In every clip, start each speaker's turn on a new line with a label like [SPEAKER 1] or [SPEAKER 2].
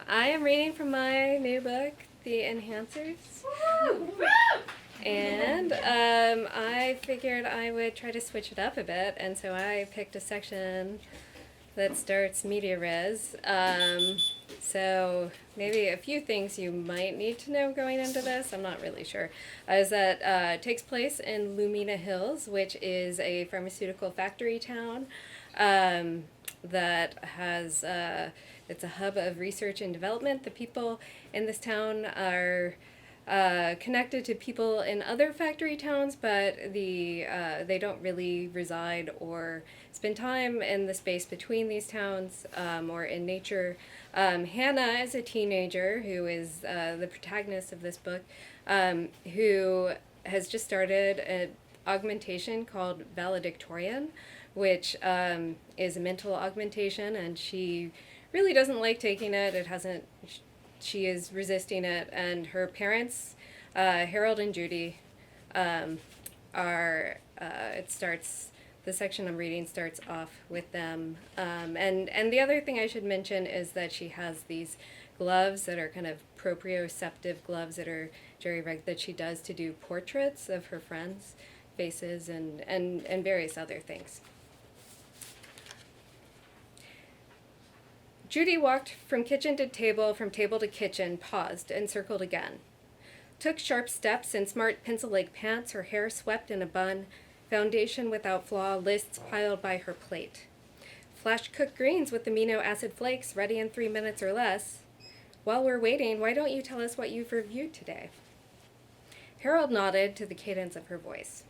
[SPEAKER 1] I am reading from my new book, The Enhancers. And I figured I would try to switch it up a bit, and so I picked a section that starts media res. So maybe a few things you might need to know going into this. I'm not really sure. Is that it takes place in Lumina Hills, which is a pharmaceutical factory town that has it's a hub of research and development. The people in this town are connected to people in other factory towns, but they don't really reside or spend time in the space between these towns or in nature. Hannah is a teenager who is the protagonist of this book, who has just started an augmentation called valedictorian, which is a mental augmentation, and she really doesn't like taking it. She is resisting it, and her parents, Harold and Judy, the section I'm reading starts off with them. And the other thing I should mention is that she has these gloves that are kind of proprioceptive gloves that are that she does to do portraits of her friends' faces and various other things. Judy walked from kitchen to table, from table to kitchen, paused, and circled again. Took sharp steps in smart pencil-leg pants, her hair swept in a bun, foundation without flaw, lists piled by her plate. Flash cooked greens with amino acid flakes, ready in 3 minutes or less. While we're waiting, why don't you tell us what you've reviewed today? Harold nodded to the cadence of her voice.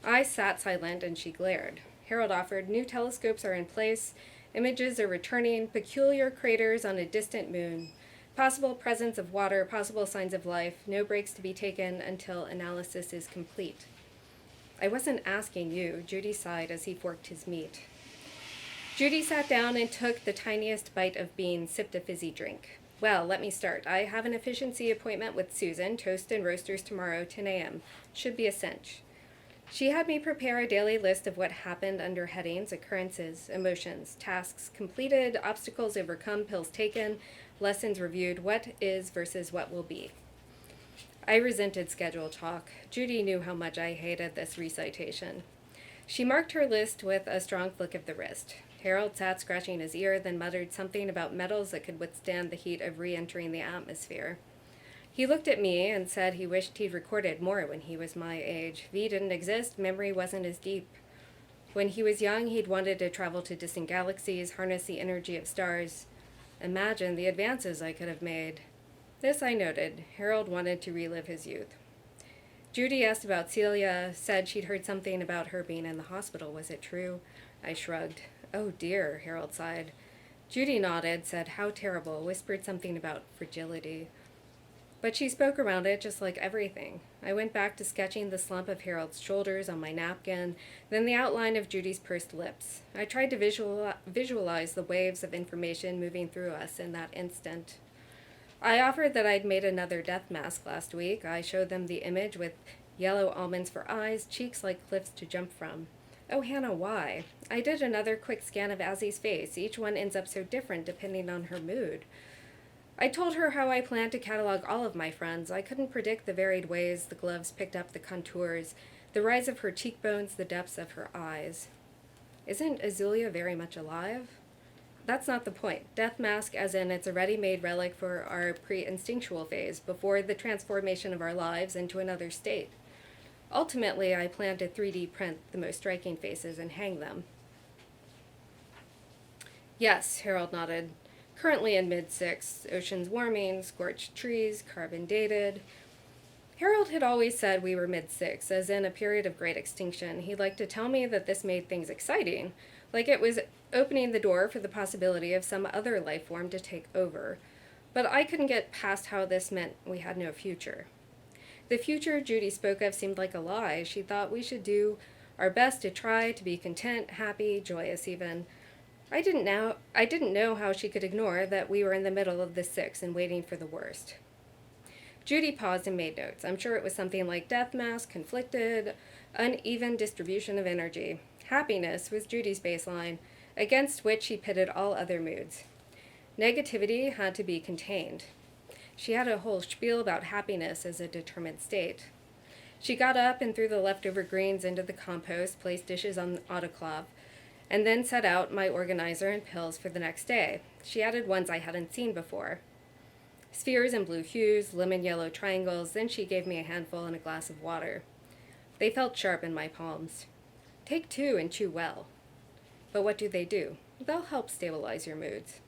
[SPEAKER 1] I sat silent, and she glared. Harold offered, new telescopes are in place. Images are returning, peculiar craters on a distant moon, possible presence of water, possible signs of life, no breaks to be taken until analysis is complete. I wasn't asking you, Judy sighed as he forked his meat. Judy sat down and took the tiniest bite of bean, sipped a fizzy drink. Well, let me start. I have an efficiency appointment with Susan, toast and roasters tomorrow, 10 a.m. Should be a cinch. She had me prepare a daily list of what happened under headings, occurrences, emotions, tasks completed, obstacles overcome, pills taken, lessons reviewed, what is versus what will be. I resented schedule talk. Judy knew how much I hated this recitation. She marked her list with a strong flick of the wrist. Harold sat scratching his ear, then muttered something about metals that could withstand the heat of re-entering the atmosphere. He looked at me and said he wished he'd recorded more when he was my age. V didn't exist, memory wasn't as deep. When he was young, he'd wanted to travel to distant galaxies, harness the energy of stars. Imagine the advances I could have made. This I noted. Harold wanted to relive his youth. Judy asked about Celia, said she'd heard something about her being in the hospital. Was it true? I shrugged. Oh dear, Harold sighed. Judy nodded, said how terrible, whispered something about fragility. But she spoke around it just like everything. I went back to sketching the slump of Harold's shoulders on my napkin, then the outline of Judy's pursed lips. I tried to visualize the waves of information moving through us in that instant. I offered that I'd made another death mask last week. I showed them the image with yellow almonds for eyes, cheeks like cliffs to jump from. Oh, Hannah, why? I did another quick scan of Azzy's face. Each one ends up so different depending on her mood. I told her how I planned to catalog all of my friends. I couldn't predict the varied ways the gloves picked up the contours, the rise of her cheekbones, the depths of her eyes. Isn't Azulia very much alive? That's not the point. Death mask as in it's a ready-made relic for our pre-instinctual phase, before the transformation of our lives into another state. Ultimately, I plan to 3D print the most striking faces and hang them. Yes, Harold nodded. Currently in mid-6, oceans warming, scorched trees, carbon dated. Harold had always said we were mid-6, as in a period of great extinction. He liked to tell me that this made things exciting, like it was opening the door for the possibility of some other life form to take over. But I couldn't get past how this meant we had no future. The future Judy spoke of seemed like a lie. She thought we should do our best to try to be content, happy, joyous even. I didn't know how she could ignore that we were in the middle of the 6 and waiting for the worst. Judy paused and made notes. I'm sure it was something like death mask, conflicted, uneven distribution of energy. Happiness was Judy's baseline, against which she pitted all other moods. Negativity had to be contained. She had a whole spiel about happiness as a determined state. She got up and threw the leftover greens into the compost, placed dishes on the autoclave, and then set out my organizer and pills for the next day. She added ones I hadn't seen before. Spheres in blue hues, lemon yellow triangles, then she gave me a handful and a glass of water. They felt sharp in my palms. Take 2 and chew well. But what do? They'll help stabilize your moods.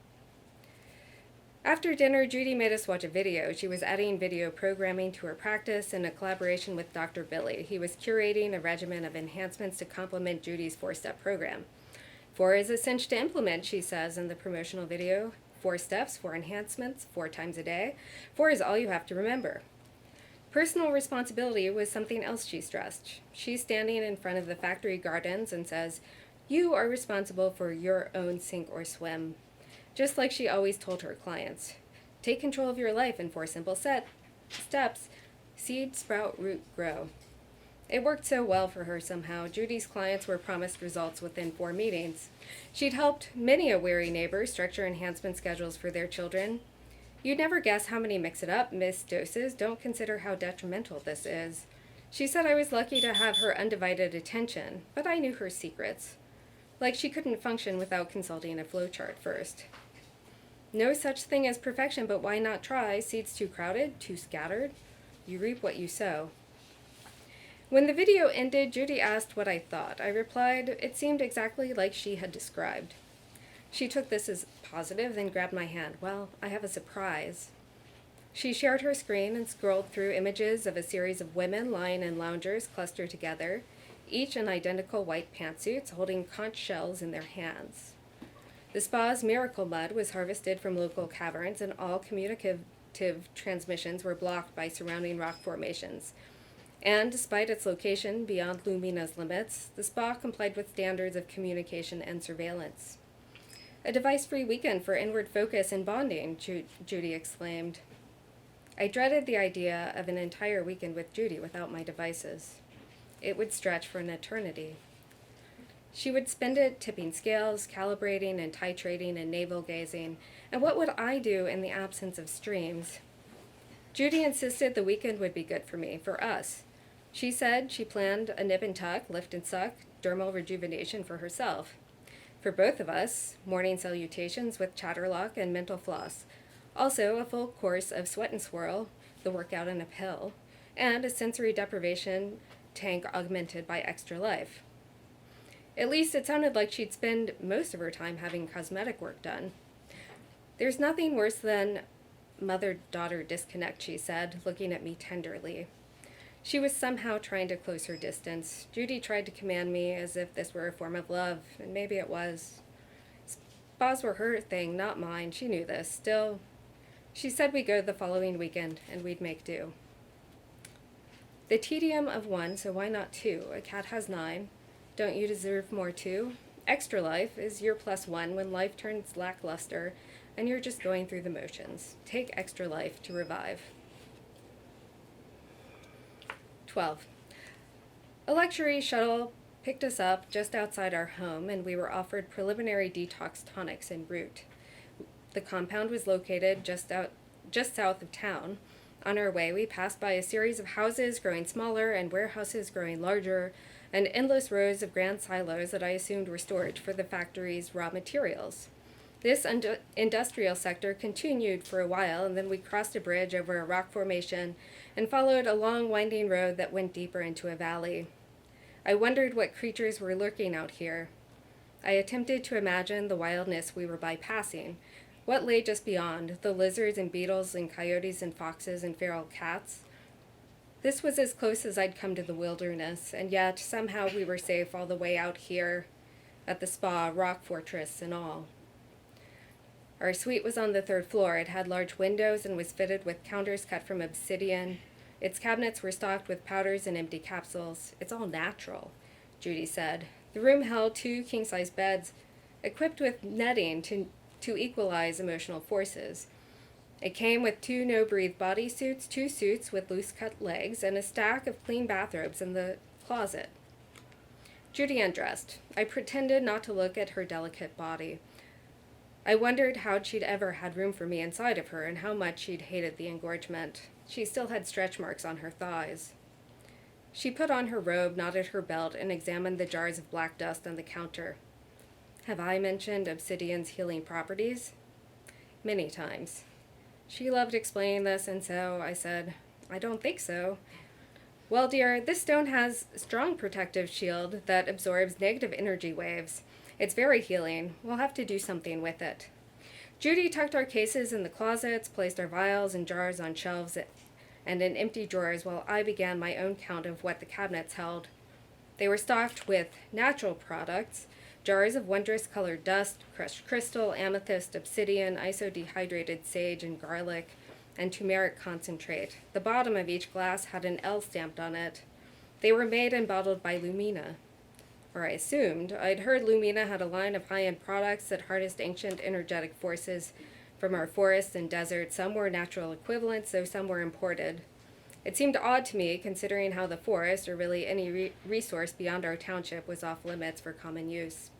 [SPEAKER 1] After dinner, Judy made us watch a video. She was adding video programming to her practice in a collaboration with Dr. Billy. He was curating a regimen of enhancements to complement Judy's 4-step program. 4 is a cinch to implement, she says in the promotional video. 4 steps, 4 enhancements, 4 times a day. 4 is all you have to remember. Personal responsibility was something else she stressed. She's standing in front of the factory gardens and says, "You are responsible for your own sink or swim." Just like she always told her clients. Take control of your life in 4 simple steps. Seed, sprout, root, grow. It worked so well for her somehow. Judy's clients were promised results within 4 meetings. She'd helped many a weary neighbor structure enhancement schedules for their children. You'd never guess how many mix it up, miss doses. Don't consider how detrimental this is. She said I was lucky to have her undivided attention, but I knew her secrets. Like she couldn't function without consulting a flowchart first. No such thing as perfection, but why not try? Seeds too crowded, too scattered? You reap what you sow. When the video ended, Judy asked what I thought. I replied, it seemed exactly like she had described. She took this as positive, then grabbed my hand. Well, I have a surprise. She shared her screen and scrolled through images of a series of women lying in loungers clustered together, each in identical white pantsuits, holding conch shells in their hands. The spa's miracle mud was harvested from local caverns, and all communicative transmissions were blocked by surrounding rock formations. And despite its location beyond Lumina's limits, the spa complied with standards of communication and surveillance. A device-free weekend for inward focus and bonding, Judy exclaimed. I dreaded the idea of an entire weekend with Judy without my devices. It would stretch for an eternity. She would spend it tipping scales, calibrating and titrating and navel-gazing, and what would I do in the absence of streams? Judy insisted the weekend would be good for me, for us. She said she planned a nip and tuck, lift and suck, dermal rejuvenation for herself. For both of us, morning salutations with chatterlock and mental floss. Also, a full course of sweat and swirl, the workout in a pill, and a sensory deprivation tank augmented by Extra Life. At least it sounded like she'd spend most of her time having cosmetic work done. There's nothing worse than mother-daughter disconnect, she said, looking at me tenderly. She was somehow trying to close her distance. Judy tried to command me as if this were a form of love, and maybe it was. Spas were her thing, not mine. She knew this. Still, she said we'd go the following weekend, and we'd make do. The tedium of 1, so why not 2? A cat has 9. Don't you deserve more too? Extra Life is your +1 when life turns lackluster and you're just going through the motions. Take Extra Life to revive. 12. A luxury shuttle picked us up just outside our home, and we were offered preliminary detox tonics en route. The compound was located just south of town. On our way, we passed by a series of houses growing smaller and warehouses growing larger, and endless rows of grand silos that I assumed were storage for the factory's raw materials. This industrial sector continued for a while, and then we crossed a bridge over a rock formation and followed a long winding road that went deeper into a valley. I wondered what creatures were lurking out here. I attempted to imagine the wildness we were bypassing. What lay just beyond, the lizards and beetles and coyotes and foxes and feral cats? This was as close as I'd come to the wilderness, and yet somehow we were safe all the way out here at the spa, rock fortress and all. Our suite was on the 3rd floor. It had large windows and was fitted with counters cut from obsidian. Its cabinets were stocked with powders and empty capsules. It's all natural, Judy said. The room held 2 king-size beds, equipped with netting to equalize emotional forces. It came with 2 no-breathe bodysuits, 2 suits with loose-cut legs, and a stack of clean bathrobes in the closet. Judy undressed. I pretended not to look at her delicate body. I wondered how she'd ever had room for me inside of her and how much she'd hated the engorgement. She still had stretch marks on her thighs. She put on her robe, knotted her belt, and examined the jars of black dust on the counter. Have I mentioned obsidian's healing properties? Many times. She loved explaining this, and so I said, I don't think so. Well, dear, this stone has a strong protective shield that absorbs negative energy waves. It's very healing. We'll have to do something with it. Judy tucked our cases in the closets, placed our vials and jars on shelves and in empty drawers while I began my own count of what the cabinets held. They were stocked with natural products, jars of wondrous colored dust, crushed crystal, amethyst, obsidian, isodehydrated sage and garlic, and turmeric concentrate. The bottom of each glass had an L stamped on it. They were made and bottled by Lumina. Or I assumed. I'd heard Lumina had a line of high-end products that harnessed ancient energetic forces from our forests and deserts. Some were natural equivalents, though some were imported. It seemed odd to me, considering how the forest, or really any resource beyond our township, was off limits for common use.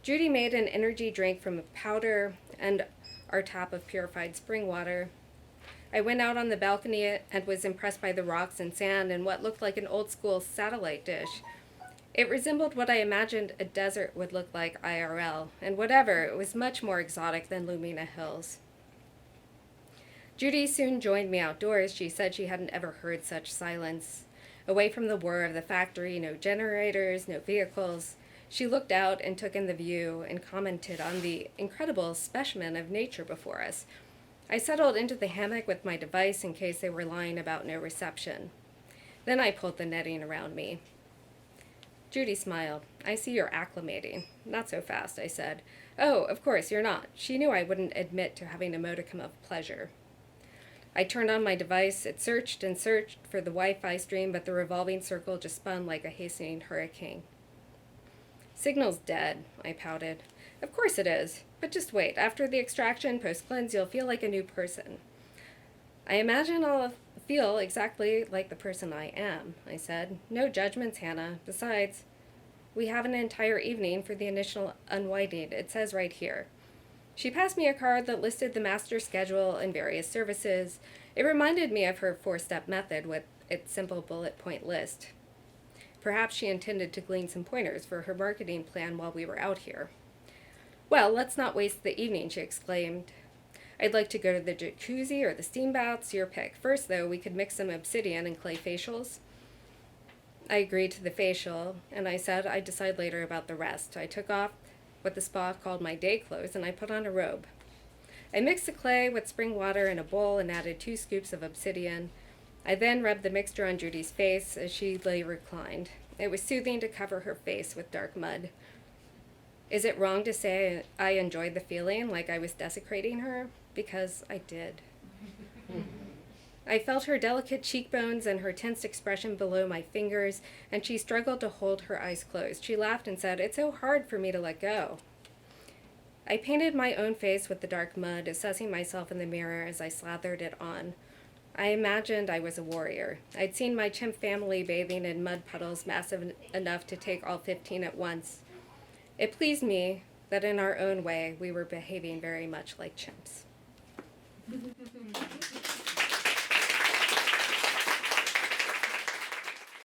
[SPEAKER 1] Judy made an energy drink from a powder and our tap of purified spring water. I went out on the balcony and was impressed by the rocks and sand and what looked like an old-school satellite dish. It resembled what I imagined a desert would look like IRL, and whatever, it was much more exotic than Lumina Hills. Judy soon joined me outdoors. She said she hadn't ever heard such silence. Away from the whir of the factory, no generators, no vehicles. She looked out and took in the view and commented on the incredible specimen of nature before us. I settled into the hammock with my device in case they were lying about no reception. Then I pulled the netting around me. Judy smiled. I see you're acclimating. Not so fast, I said. Oh, of course, you're not. She knew I wouldn't admit to having a modicum of pleasure. I turned on my device. It searched and searched for the Wi-Fi stream, but the revolving circle just spun like a hastening hurricane. Signal's dead, I pouted. Of course it is. But just wait. After the extraction, post-cleanse, you'll feel like a new person. I imagine I'll feel exactly like the person I am, I said. No judgments, Hannah. Besides, we have an entire evening for the initial unwinding. It says right here. She passed me a card that listed the master schedule and various services. It reminded me of her 4-step method with its simple bullet point list. Perhaps she intended to glean some pointers for her marketing plan while we were out here. Well, let's not waste the evening, she exclaimed. I'd like to go to the jacuzzi or the steam baths, your pick. First, though, we could mix some obsidian and clay facials. I agreed to the facial, and I said I'd decide later about the rest. I took off what the spa called my day clothes, and I put on a robe. I mixed the clay with spring water in a bowl and added 2 scoops of obsidian. I then rubbed the mixture on Judy's face as she lay reclined. It was soothing to cover her face with dark mud. Is it wrong to say I enjoyed the feeling, like I was desecrating her? Because I did. I felt her delicate cheekbones and her tense expression below my fingers, and she struggled to hold her eyes closed. She laughed and said, "It's so hard for me to let go." I painted my own face with the dark mud, assessing myself in the mirror as I slathered it on. I imagined I was a warrior. I'd seen my chimp family bathing in mud puddles massive enough to take all 15 at once. It pleased me that in our own way we were behaving very much like chimps.